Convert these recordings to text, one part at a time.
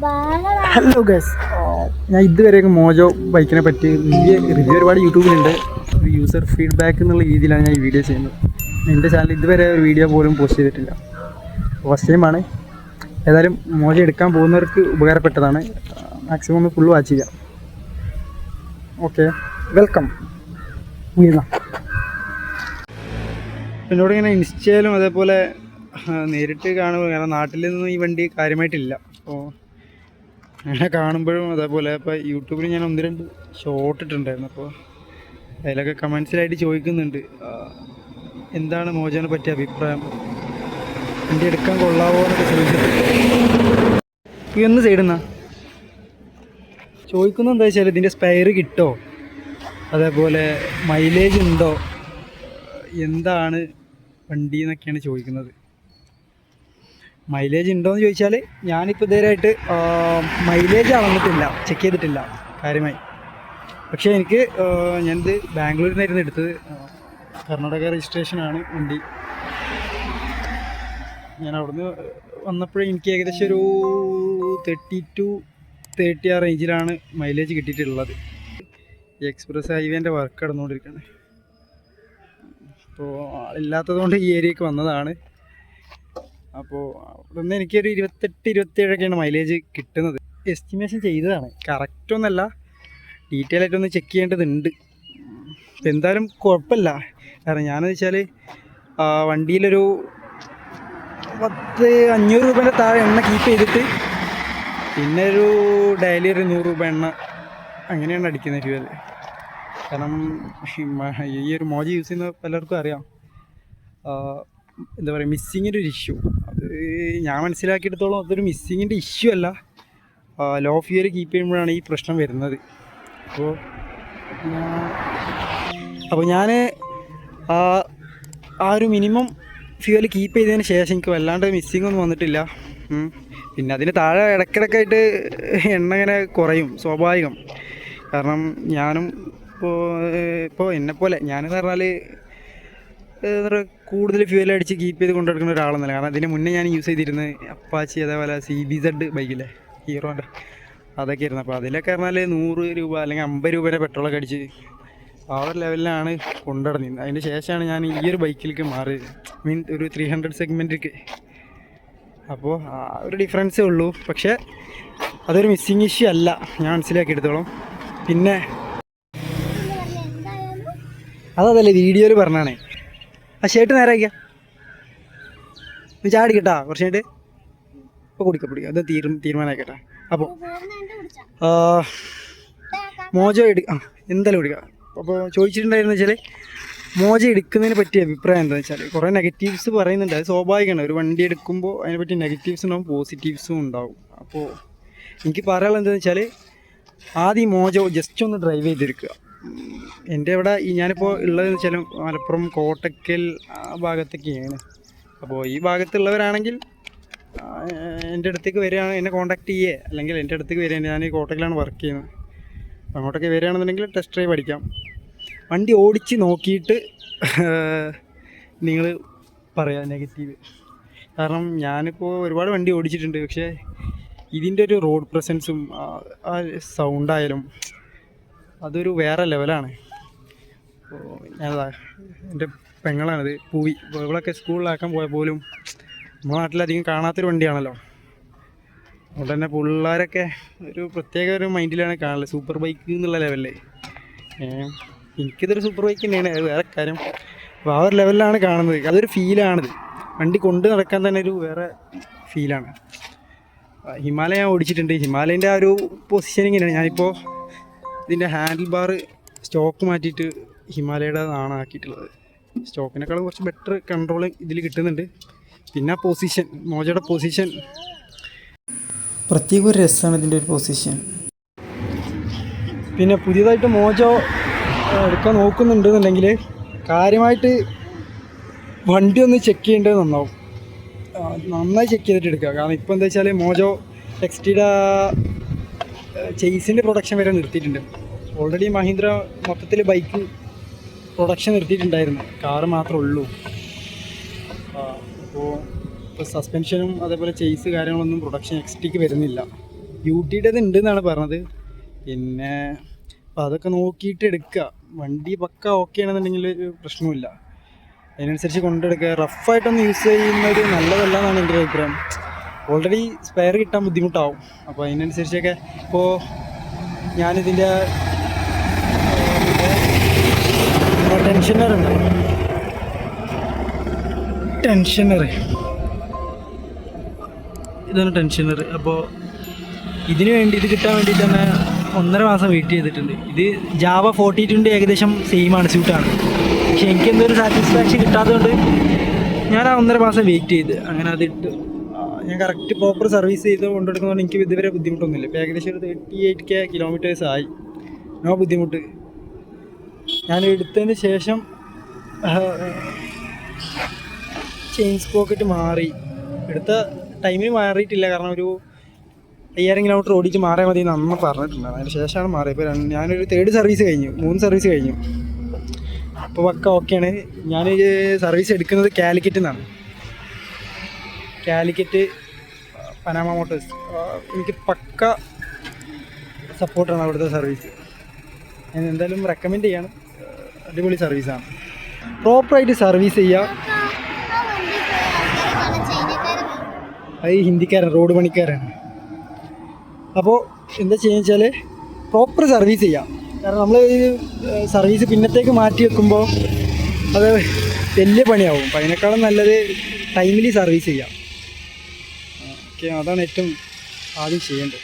Hello guys, ഞാൻ ഇതുവരെയൊക്കെ mojo ബൈക്കിനെ പറ്റി റിവ്യൂ ഒരുപാട് യൂട്യൂബിലുണ്ട്. യൂസർ ഫീഡ്ബാക്ക് എന്നുള്ള രീതിയിലാണ് ഞാൻ ഈ വീഡിയോ ചെയ്യുന്നത്. എൻ്റെ ചാനൽ ഇതുവരെ ഒരു വീഡിയോ പോലും പോസ്റ്റ് ചെയ്തിട്ടില്ല. ഫസ്റ്റ് ടൈമാണ്. ഏതായാലും മോജോ എടുക്കാൻ പോകുന്നവർക്ക് ഉപകാരപ്പെട്ടതാണ്. മാക്സിമം ഒന്ന് ഫുൾ വാച്ച് ചെയ്യാം. Okay, welcome. എന്നോട് ഇങ്ങനെ ഇൻസ്റ്റയിലും അതേപോലെ നേരിട്ട് കാണുമ്പോൾ, കാരണം നാട്ടിൽ നിന്നും ഈ വണ്ടി കാര്യമായിട്ടില്ല. അപ്പോൾ അങ്ങനെ കാണുമ്പോഴും അതേപോലെ ഇപ്പോൾ യൂട്യൂബിൽ ഞാൻ 1-2 ഷോർട്ട് ഇട്ടിട്ടുണ്ടായിരുന്നു. അപ്പോൾ അതിലൊക്കെ കമൻസിലായിട്ട് ചോദിക്കുന്നുണ്ട്, എന്താണ് മോജോനെ പറ്റിയ അഭിപ്രായം, വണ്ടി എടുക്കാൻ കൊള്ളാവോ എന്നൊക്കെ ചോദിച്ചിട്ട്. ഈ ഒന്ന് സൈഡിൽ ചോദിക്കുന്നത് എന്താ വെച്ചാൽ ഇതിൻ്റെ സ്പെയർ കിട്ടോ, അതേപോലെ മൈലേജ് ഉണ്ടോ, എന്താണ് വണ്ടി എന്നൊക്കെയാണ് ചോദിക്കുന്നത്. മൈലേജ് ഉണ്ടോയെന്ന് ചോദിച്ചാൽ ഞാനിപ്പോൾ ഇതുവരെയായിട്ട് മൈലേജ് അളന്നിട്ടില്ല, ചെക്ക് ചെയ്തിട്ടില്ല കാര്യമായി. പക്ഷേ എനിക്ക് ഞാനിത് ബാംഗ്ലൂരിൽ നിന്നായിരുന്നു എടുത്തത്. കർണാടക രജിസ്ട്രേഷനാണ് വണ്ടി. ഞാൻ അവിടുന്ന് വന്നപ്പോഴേ എനിക്ക് ഏകദേശം ഒരു 30 ആ റേഞ്ചിലാണ് മൈലേജ് കിട്ടിയിട്ടുള്ളത്. ഈ എക്സ്പ്രസ് ഹൈവേൻ്റെ വർക്ക് നടന്നുകൊണ്ടിരിക്കുകയാണ്. അപ്പോൾ ആളില്ലാത്തതുകൊണ്ട് ഈ ഏരിയക്ക് വന്നതാണ്. അപ്പോൾ അവിടുന്ന് എനിക്കൊരു 28-27 മൈലേജ് കിട്ടുന്നത്. എസ്റ്റിമേഷൻ ചെയ്തതാണ്, കറക്റ്റൊന്നല്ല, ഡീറ്റെയിൽ ആയിട്ടൊന്ന് ചെക്ക് ചെയ്യേണ്ടതുണ്ട്. എന്തായാലും കുഴപ്പമില്ല. കാരണം ഞാനെന്ന് വെച്ചാൽ വണ്ടിയിലൊരു 500 രൂപേൻ്റെ താഴെ എണ്ണ കീപ്പ് ചെയ്തിട്ട് പിന്നെ ഒരു ഡെയിലി ഒരു 100 രൂപ എണ്ണ അങ്ങനെയാണ് അടിക്കുന്നത് ഫ്യൂവൽ. കാരണം ഈ ഒരു മോജോ യൂസ് ചെയ്യുന്ന പലർക്കും അറിയാം, എന്താ പറയുക, മിസ്സിങ്ങിൻ്റെ ഒരു ഇഷ്യൂ. അത് ഞാൻ മനസ്സിലാക്കിയെടുത്തോളം അതൊരു മിസ്സിങ്ങിൻ്റെ ഇഷ്യൂ അല്ല, ലോ ഫ്യൂവൽ കീപ്പ് ചെയ്യുമ്പോഴാണ് ഈ പ്രശ്നം വരുന്നത്. അപ്പോൾ ഞാൻ ആ ഒരു മിനിമം ഫ്യൂവൽ കീപ്പ് ചെയ്തതിന് ശേഷം എനിക്ക് വല്ലാണ്ട് മിസ്സിങ് ഒന്നും വന്നിട്ടില്ല. പിന്നെ അതിന് താഴെ ഇടയ്ക്കിടയ്ക്കായിട്ട് എണ്ണ ഇങ്ങനെ കുറയും, സ്വാഭാവികം. കാരണം ഞാനും ഇപ്പോൾ എന്നെപ്പോലെ ഞാനെന്ന് പറഞ്ഞാൽ കൂടുതൽ ഫ്യൂവൽ അടിച്ച് കീപ്പ് ചെയ്ത് കൊണ്ടെടുക്കുന്ന ഒരാളെന്നല്ല. കാരണം അതിന് മുന്നേ ഞാൻ യൂസ് ചെയ്തിരുന്നത് അപ്പാച്ചി, അതേപോലെ CBZ ബൈക്കില്ലേ, ഹീറോൻ്റെ അതൊക്കെ ആയിരുന്നു. അപ്പോൾ അതിലൊക്കെ പറഞ്ഞാൽ 100 രൂപ അല്ലെങ്കിൽ 50 രൂപേൻ്റെ പെട്രോളൊക്കെ അടിച്ച് ആ ഒരു ലെവലിലാണ് കൊണ്ടുനടന്നിരുന്നത്. അതിന് ശേഷമാണ് ഞാൻ ഈ ഒരു ബൈക്കിലേക്ക് മാറിയത്, ഒരു 300 സെഗ്മെൻറ്റിലേക്ക്. അപ്പോൾ ആ ഒരു ഡിഫറൻസേ ഉള്ളൂ. പക്ഷേ അതൊരു മിസ്സിങ് ഇഷ്യൂ അല്ല, ഞാൻ മനസ്സിലാക്കിയെടുത്തോളം. പിന്നെ അതല്ലേ വീഡിയോയിൽ പറഞ്ഞാണേ. ആ ഷർട്ട് നേരെ വയ്ക്കാം, ചാടിക്കട്ടാ കുറച്ച് കഴിഞ്ഞിട്ട്. ഇപ്പോൾ കുടിക്കാം അത് തീരുമാനമായിക്കട്ടെ. അപ്പോൾ മോജോ എന്തായാലും കുടിക്കാം. അപ്പോൾ ചോദിച്ചിട്ടുണ്ടായിരുന്നു വെച്ചാൽ മോജോ എടുക്കുന്നതിനെ പറ്റിയ അഭിപ്രായം എന്താണെന്ന് വെച്ചാൽ, കുറേ നെഗറ്റീവ്സ് പറയുന്നുണ്ട്. അത് സ്വാഭാവികമാണ്, ഒരു വണ്ടി എടുക്കുമ്പോൾ അതിനെപ്പറ്റി നെഗറ്റീവ്സ് ഉണ്ടാവും, പോസിറ്റീവ്സും ഉണ്ടാവും. അപ്പോൾ എനിക്ക് പറയാനുള്ളത് എന്താണെന്ന് വെച്ചാൽ, ആദ്യം മോജോ ജസ്റ്റ് ഒന്ന് ഡ്രൈവ് ചെയ്തെടുക്കുക. എൻ്റെ ഇവിടെ ഞാനിപ്പോൾ ഉള്ളതെന്ന് വെച്ചാൽ മലപ്പുറം കോട്ടക്കൽ ആ ഭാഗത്തൊക്കെയാണ്. അപ്പോൾ ഈ ഭാഗത്തുള്ളവരാണെങ്കിൽ എൻ്റെ അടുത്തേക്ക് വരികയാണ്, എന്നെ കോൺടാക്ട് ചെയ്യേ, അല്ലെങ്കിൽ എൻ്റെ അടുത്തേക്ക് വരിക. ഞാൻ ഈ കോട്ടക്കലാണ് വർക്ക് ചെയ്യുന്നത്. അപ്പോൾ അങ്ങോട്ടൊക്കെ വരികയാണെന്നുണ്ടെങ്കിൽ ടെസ്റ്റ് ഡ്രൈവ് പഠിക്കാം. വണ്ടി ഓടിച്ച് നോക്കിയിട്ട് നിങ്ങൾ പറയാം നെഗറ്റീവ്. കാരണം ഞാനിപ്പോൾ ഒരുപാട് വണ്ടി ഓടിച്ചിട്ടുണ്ട്, പക്ഷേ ഇതിൻ്റെ ഒരു റോഡ് പ്രസൻസും ആ സൗണ്ടായാലും അതൊരു വേറെ ലെവലാണ്. അപ്പോൾ ഞാനതാ, എൻ്റെ പെങ്ങളാണിത്, പൂവി. ഇവളൊക്കെ സ്കൂളിലാക്കാൻ പോയാൽ പോലും നമ്മുടെ നാട്ടിലധികം കാണാത്തൊരു വണ്ടിയാണല്ലോ. അതുകൊണ്ട് തന്നെ പിള്ളേരൊക്കെ ഒരു പ്രത്യേക ഒരു മൈൻഡിലാണ് കാണുന്നത്, സൂപ്പർ ബൈക്ക് എന്നുള്ള ലെവലിൽ. എനിക്കിതൊരു സൂപ്പർ ബൈക്ക് തന്നെയാണ്, അത് വേറെ കാര്യം. അപ്പോൾ ആ ഒരു ലെവലിലാണ് കാണുന്നത്. അതൊരു ഫീലാണിത്, വണ്ടി കൊണ്ട് നടക്കാൻ തന്നെ ഒരു വേറെ ഫീലാണ്. ഹിമാലയ ഞാൻ ഓടിച്ചിട്ടുണ്ട്. ഹിമാലയൻ്റെ ആ ഒരു പൊസിഷനിങ്ങനെയാണ്. ഞാനിപ്പോൾ ഇതിൻ്റെ ഹാൻഡിൽ ബാർ സ്റ്റോക്ക് മാറ്റിയിട്ട് ഹിമാലയയുടെ ആണ് ആക്കിയിട്ടുള്ളത്. സ്റ്റോക്കിനേക്കാളും കുറച്ച് ബെറ്റർ കൺട്രോൾ ഇതിൽ കിട്ടുന്നുണ്ട്. പിന്നെ പൊസിഷൻ, മോജോയുടെ പൊസിഷൻ പ്രത്യേക ഒരു രസമാണ് ഇതിൻ്റെ ഒരു പൊസിഷൻ. പിന്നെ പുതിയതായിട്ട് മോജോ എടുക്കാൻ നോക്കുന്നുണ്ടെന്നുണ്ടെങ്കിൽ കാര്യമായിട്ട് വണ്ടി ഒന്ന് ചെക്ക് ചെയ്യേണ്ടത് നന്നാവും. നന്നായി ചെക്ക് ചെയ്തിട്ട് എടുക്കുക. കാരണം ഇപ്പോൾ എന്താ വെച്ചാൽ മോജോ XTയുടെ ചേസിൻ്റെ പ്രൊഡക്ഷൻ വരെ നിർത്തിയിട്ടുണ്ട്. ഓൾറെഡി മഹീന്ദ്ര മൊത്തത്തിൽ ബൈക്ക് പ്രൊഡക്ഷൻ നിർത്തിയിട്ടുണ്ടായിരുന്നു, കാറ് മാത്രമേ ഉള്ളൂ. അപ്പോൾ സസ്പെൻഷനും അതേപോലെ ചേസ് കാര്യങ്ങളൊന്നും പ്രൊഡക്ഷൻ XTക്ക് വരുന്നില്ല. യൂട്ടിയുടേത് ഉണ്ട് എന്നാണ് പറഞ്ഞത്. പിന്നെ അപ്പോൾ അതൊക്കെ നോക്കിയിട്ട് എടുക്കുക. വണ്ടി പക്ക ഓക്കെ ആണെന്നുണ്ടെങ്കിൽ ഒരു പ്രശ്നവുമില്ല, അതിനനുസരിച്ച് കൊണ്ടെടുക്കുക. റഫായിട്ടൊന്നും യൂസ് ചെയ്യുന്നത് നല്ലതല്ല എന്നാണ് എൻ്റെ ഒരു അഭിപ്രായം. ഓൾറെഡി സ്പെയർ കിട്ടാൻ ബുദ്ധിമുട്ടാവും. അപ്പോൾ അതിനനുസരിച്ചൊക്കെ ഇപ്പോൾ ഞാനിതിൻ്റെ ടെൻഷനർ ഉണ്ട്, ഇതാണ് ടെൻഷനർ. അപ്പോൾ ഇതിന് വേണ്ടി ഇത് കിട്ടാൻ വേണ്ടിയിട്ട് തന്നെ 1.5 മാസം വെയിറ്റ് ചെയ്തിട്ടുണ്ട്. ഇത് ജാവ 42 ഏകദേശം സെയിമാണ്, സ്യൂട്ടാണ്. പക്ഷെ എനിക്ക് എന്തൊരു സാറ്റിസ്ഫാക്ഷൻ കിട്ടാത്തതുകൊണ്ട് ഞാൻ ആ 1.5 മാസം വെയിറ്റ് ചെയ്ത് അങ്ങനെ അതിട്ട് ഞാൻ കറക്റ്റ് പ്രോപ്പർ സർവീസ് ചെയ്ത് കൊണ്ടെടുക്കുന്നതുകൊണ്ട് എനിക്ക് ഇതുവരെ ബുദ്ധിമുട്ടൊന്നുമില്ല. ഇപ്പോൾ ഏകദേശം ഒരു 38K കിലോമീറ്റേഴ്സ് ആയി, നോ ബുദ്ധിമുട്ട്. ഞാൻ എടുത്തതിന് ശേഷം ചെയിൻ സ്പോക്കറ്റ് മാറി, എടുത്ത ടൈമിന് മാറിയിട്ടില്ല, കാരണം ഒരു 5000 കിലോമീറ്റർ ഓടിച്ച് മാറിയാൽ മതി എന്ന് അമ്മ പറഞ്ഞിട്ടുണ്ട്. അതിന് ശേഷമാണ് മാറിയത്. ഇപ്പോൾ ഞാനൊരു 3rd സർവീസ് കഴിഞ്ഞു, 3 സർവീസ് കഴിഞ്ഞു. അപ്പോൾ പക്ക ഓക്കെയാണ്. ഞാൻ സർവീസ് എടുക്കുന്നത് കാലിക്കറ്റിൽ നിന്നാണ്, കാലിക്കറ്റ് പനാമ മോട്ടോഴ്സ്. എനിക്ക് പക്ക സപ്പോർട്ടാണ് അവിടുത്തെ സർവീസ്. ഞാൻ എന്തായാലും റെക്കമെൻഡ് ചെയ്യാണ്, അടിപൊളി സർവീസാണ്. പ്രോപ്പറായിട്ട് സർവീസ് ചെയ്യുക. അത് ഹിന്ദിക്കാരൻ, റോഡ് പണിക്കാരാണ്. അപ്പോൾ എന്താ ചെയ്യുക വെച്ചാൽ പ്രോപ്പർ സർവീസ് ചെയ്യാം. കാരണം നമ്മൾ സർവീസ് പിന്നത്തേക്ക് മാറ്റി വെക്കുമ്പോൾ അത് വലിയ പണിയാവും. അപ്പോൾ അതിനേക്കാളും നല്ലത് ടൈമിലി സർവീസ് ചെയ്യാം. ഓക്കെ, അതാണ് ഏറ്റവും ആദ്യം ചെയ്യേണ്ടത്.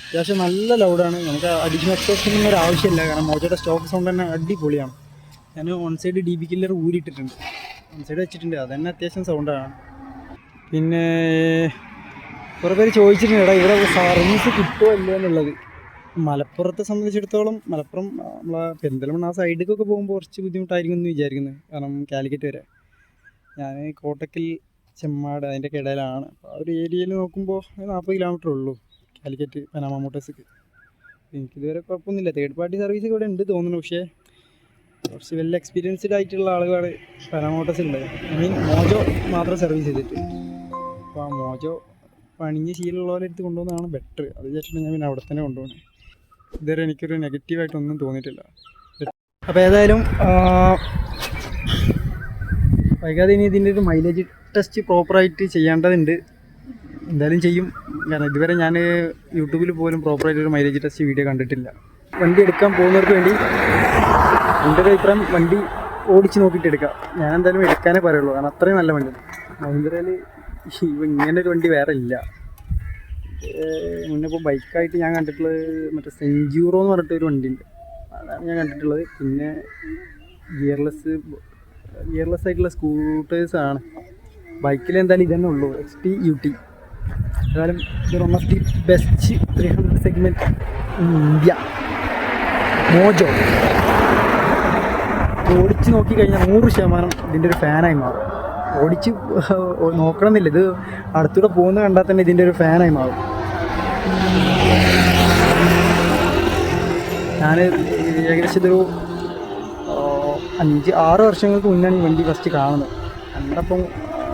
അത്യാവശ്യം നല്ല ലൗഡാണ്, നമുക്ക് അഡീഷണൽ എക്സ്പോഷനൊന്നും ഒരു ആവശ്യമില്ല. കാരണം മോജോയുടെ സ്റ്റോക്ക് സൗണ്ട് തന്നെ അടിപൊളിയാണ്. ഞാൻ ഓൺ സൈഡ് DB കില്ലർ ഊരിയിട്ടിട്ടുണ്ട്, ഓൺ സൈഡ് വെച്ചിട്ടുണ്ട്, അത് തന്നെ അത്യാവശ്യം സൗണ്ടാണ്. പിന്നെ കുറേ പേര് ചോദിച്ചിട്ടുണ്ട്, എടാ ഇവിടെ സർവീസ് കിട്ടുമോ ഇല്ല എന്നുള്ളത്. മലപ്പുറത്തെ സംബന്ധിച്ചിടത്തോളം മലപ്പുറം നമ്മളെ പെരിന്തൽമണ്ണ ആ സൈഡിലേക്കൊക്കെ പോകുമ്പോൾ കുറച്ച് ബുദ്ധിമുട്ടായിരിക്കും എന്ന് വിചാരിക്കുന്നത്. കാരണം കാലിക്കറ്റ് വരെ ഞാൻ കോട്ടക്കൽ, ചെമ്മാട് അതിൻ്റെയൊക്കെ ഇടയിലാണ്. അപ്പോൾ ആ ഒരു ഏരിയയിൽ നോക്കുമ്പോൾ 40 കിലോമീറ്റർ ഉള്ളൂ കാലിക്കറ്റ് പനാമ മോട്ടോഴ്സിക്ക്. എനിക്കിതുവരെ കുഴപ്പമൊന്നുമില്ല. 3rd പാർട്ടി സർവീസ് ഇവിടെ ഉണ്ട് തോന്നുന്നു, പക്ഷേ കുറച്ച് വെൽ എക്സ്പീരിയൻസ്ഡ് ആയിട്ടുള്ള ആളുകളാണ് പനാമ മോട്ടോഴ്സിലുള്ളത്. ഐ മീൻ മോജോ മാത്രം സർവീസ് ചെയ്തിട്ട്. അപ്പോൾ ആ മോജോ പണിഞ്ഞ് ശീലമുള്ളവരെ എടുത്ത് കൊണ്ടുപോകുന്നതാണ് ബെറ്റർ. അത് വിചാരിച്ചിട്ട് ഞാൻ പിന്നെ അവിടെ തന്നെ കൊണ്ടുപോകണേ. ഇതുവരെ എനിക്കൊരു നെഗറ്റീവായിട്ടൊന്നും തോന്നിയിട്ടില്ല. അപ്പോൾ ഏതായാലും വൈകാതെ ഇനി ഇതിൻ്റെ ഒരു മൈലേജ് ടെസ്റ്റ് പ്രോപ്പറായിട്ട് ചെയ്യേണ്ടതുണ്ട്. എന്തായാലും ചെയ്യും. കാരണം ഇതുവരെ ഞാൻ യൂട്യൂബിൽ പോലും പ്രോപ്പറായിട്ടൊരു മൈലേജ് ടെസ്റ്റ് വീഡിയോ കണ്ടിട്ടില്ല. വണ്ടി എടുക്കാൻ പോകുന്നവർക്ക് വേണ്ടി എൻ്റെ ഒരു അഭിപ്രായം വണ്ടി ഓടിച്ച് നോക്കിയിട്ട് എടുക്കാം. ഞാൻ എന്തായാലും എടുക്കാനേ പറയുള്ളൂ, കാരണം അത്രയും നല്ല വണ്ടി. മഹീന്ദ്രയിൽ ഇങ്ങനെ ഒരു വണ്ടി വേറെ ഇല്ല. മുന്നേ ഇപ്പോൾ ബൈക്കായിട്ട് ഞാൻ കണ്ടിട്ടുള്ളത് മറ്റേ സെഞ്ചൂറോ എന്ന് പറഞ്ഞിട്ടൊരു വണ്ടിയുണ്ട്, അതാണ് ഞാൻ കണ്ടിട്ടുള്ളത്. പിന്നെ ഗിയർലെസ് ആയിട്ടുള്ള സ്കൂട്ടേഴ്സാണ്. ബൈക്കിൽ എന്തായാലും ഇതന്നെ ഉള്ളൂ, XT UT. ഏതായാലും ഇത് one of the best 300 segment in India, mojo. ഓടിച്ച് നോക്കിക്കഴിഞ്ഞാൽ 100% ഇതിൻ്റെ ഒരു ഫാനായി മാറും. ഓടിച്ച് നോക്കണമെന്നില്ല, ഇത് അടുത്തൂടെ പോകുന്ന കണ്ടാൽ തന്നെ ഇതിൻ്റെ ഒരു ഫാനായി മാറും. ഞാൻ ഏകദേശം ഇതൊരു 5-6 വർഷങ്ങൾക്ക് മുന്നാണ് ഈ വണ്ടി ഫസ്റ്റ് കാണുന്നത്. കണ്ടപ്പം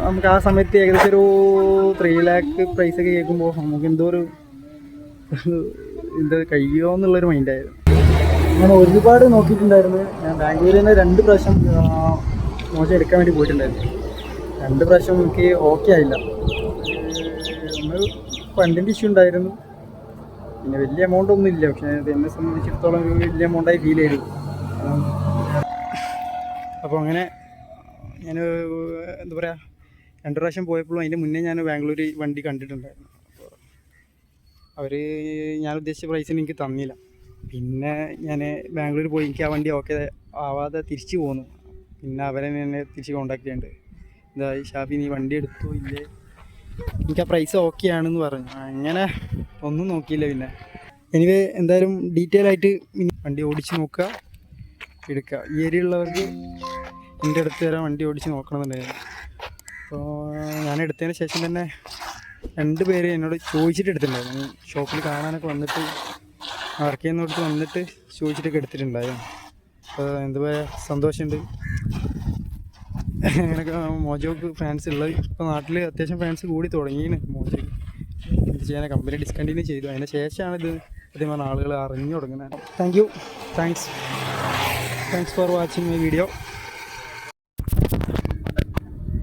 നമുക്ക് ആ സമയത്ത് ഏകദേശം ഒരു 3 lakh പ്രൈസൊക്കെ കേൾക്കുമ്പോൾ നമുക്ക് എന്താ കഴിയുമോ എന്നുള്ളൊരു മൈൻഡായിരുന്നു. ഞാൻ ഒരുപാട് നോക്കിയിട്ടുണ്ടായിരുന്നു. ഞാൻ ബാംഗ്ലൂരിൽ നിന്ന് 2 പ്രാവശ്യം മോശം എടുക്കാൻ വേണ്ടി പോയിട്ടുണ്ടായിരുന്നു. 2 പ്രാവശ്യം എനിക്ക് ഓക്കെ ആയില്ല. ഒന്ന് ഫണ്ടിൻ്റെ ഇഷ്യൂ ഉണ്ടായിരുന്നു, പിന്നെ വലിയ എമൗണ്ട് ഒന്നും ഇല്ല. പക്ഷേ എന്നെ സംബന്ധിച്ചിടത്തോളം ഒരു വലിയ എമൗണ്ടായി ഫീൽ ചെയ്തു. അപ്പോൾ അങ്ങനെ ഞാൻ എന്താ പറയുക 2 പ്രാവശ്യം പോയപ്പോഴും അതിൻ്റെ മുന്നേ ഞാൻ ബാംഗ്ലൂർ വണ്ടി കണ്ടിട്ടുണ്ടായിരുന്നു. അപ്പോൾ അവർ ഞാൻ ഉദ്ദേശിച്ച പ്രൈസിന് എനിക്ക് തന്നില്ല. പിന്നെ ഞാൻ ബാംഗ്ലൂർ പോയി എനിക്ക് ആ വണ്ടി ഓക്കെ ആവാതെ തിരിച്ചു പോന്നു. പിന്നെ അവരെ എന്നെ തിരിച്ച് കോൺടാക്ട് ചെയ്യേണ്ടത്, എന്താ ഷാബി നീ വണ്ടി എടുത്തോ ഇല്ലേ, എനിക്ക് ആ പ്രൈസ് ഓക്കെ ആണെന്ന് പറഞ്ഞു. അങ്ങനെ ഒന്നും നോക്കിയില്ല. പിന്നെ എനിക്ക് എന്തായാലും ഡീറ്റെയിൽ ആയിട്ട് വണ്ടി ഓടിച്ച് നോക്കുക, എടുക്കുക. ഈ ഏരിയയിലുള്ളവർക്ക് എൻ്റെ അടുത്ത് വരാൻ വണ്ടി ഓടിച്ച് നോക്കണമെന്നുണ്ടായിരുന്നു. അപ്പോൾ ഞാൻ എടുത്തതിന് ശേഷം തന്നെ 2 പേര് എന്നോട് ചോദിച്ചിട്ട് എടുത്തിട്ടുണ്ടായിരുന്നു. ഷോപ്പിൽ കാണാനൊക്കെ വന്നിട്ട് വർക്ക് ചെയ്യുന്നിടത്ത് വന്നിട്ട് ചോദിച്ചിട്ടൊക്കെ എടുത്തിട്ടുണ്ടായിരുന്നു. അപ്പോൾ എന്താ പറയുക, സന്തോഷമുണ്ട്. അങ്ങനെയൊക്കെ മോജോക്ക് ഫാൻസ് ഉള്ളത് ഇപ്പോൾ നാട്ടിൽ അത്യാവശ്യം ഫാൻസ് കൂടി തുടങ്ങിയാണ് മോജോക്ക്. സമയത്ത് ചെയ്യാൻ കമ്പനി ഡിസ്കണ്ടിന്യൂ ചെയ്തു. അതിന് ശേഷമാണ് ഇത് സത്യം പറഞ്ഞ ആളുകൾ അറിഞ്ഞു തുടങ്ങുന്നത്. Thanks for watching my video.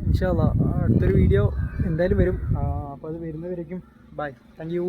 ഇൻഷാ അല്ലാഹ് അടുത്തൊരു വീഡിയോ എന്തായാലും വരും. അപ്പോൾ അത് വരുന്നവരേക്കും ബൈ. Thank you.